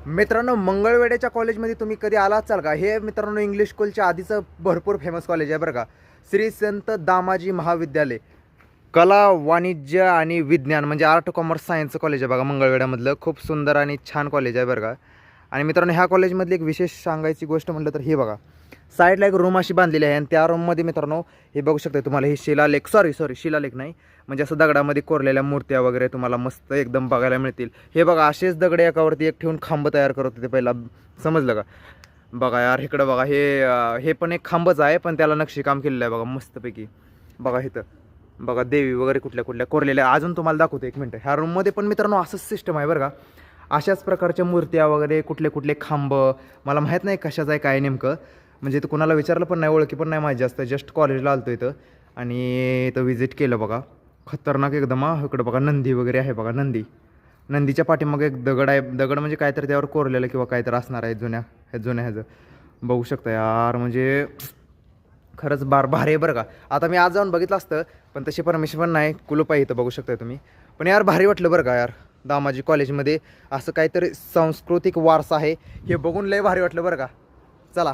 मित्रांनो, मंगळवेढ्याच्या कॉलेजमध्ये तुम्ही कधी आला असाल का? हे मित्रांनो इंग्लिश स्कूलच्या आधीचं भरपूर फेमस कॉलेज आहे बरं का. श्री संत दामाजी महाविद्यालय, कला वाणिज्य आणि विज्ञान म्हणजे आर्ट कॉमर्स सायन्सचं कॉलेज आहे बघा मंगळवेढ्यामधलं. खूप सुंदर आणि छान कॉलेज आहे बरं का. आणि मित्रांनो, ह्या कॉलेजमधली एक विशेष सांगायची गोष्ट म्हटलं तर हे बघा, साईडला एक रूम अशी बांधलेली आहे आणि त्या रूममध्ये मित्रांनो हे बघू शकता तुम्हाला, हे शिलालेख शिलालेख नाही म्हणजे असं दगडामध्ये कोरलेल्या मूर्त्या वगैरे तुम्हाला मस्त एकदम बघायला मिळतील. हे बघा, असेच दगड एकावरती एक ठेवून खांब तयार करत होते पहिला, समजलं का? बघा यार, इकडं बघा, हे पण एक खांबच आहे पण त्याला नक्षीकाम केलेलं आहे बघा मस्तपैकी. बघा इथं बघा, देवी वगैरे कुठल्या कुठल्या कोरलेल्या, अजून तुम्हाला दाखवतो एक मिनटं. ह्या रूममध्ये पण मित्रांनो असंच सिस्टम आहे बरं का. अशाच प्रकारच्या मूर्त्या वगैरे कुठले कुठले खांब, मला माहीत नाही कशाचं आहे काय नेमकं, म्हणजे इथं कुणाला विचारलं पण नाही, ओळखी पण नाही माझी जास्त. जस्ट कॉलेजला आलतो इथं आणि इथं व्हिजिट केलं बघा. खतरनाक एकदम. इकडं बघा नंदी वगैरे आहे बघा, नंदीच्या पाठीमागे एक दगड आहे. दगड म्हणजे काहीतरी त्यावर कोरलेलं किंवा काहीतरी असणार आहे जुन्या ह्याचं. बघू शकता यार, म्हणजे खरंच भारी आहे बरं का. आता मी आज जाऊन बघितलं असतं पण तशी परमिशन पण नाही, कुलूप आहे इथं बघू शकता तुम्ही. पण यार भारी वाटलं बरं का यार, दामाजी कॉलेजमध्ये असं काहीतरी सांस्कृतिक वारसा आहे हे बघून लय भारी वाटलं बरं का. चला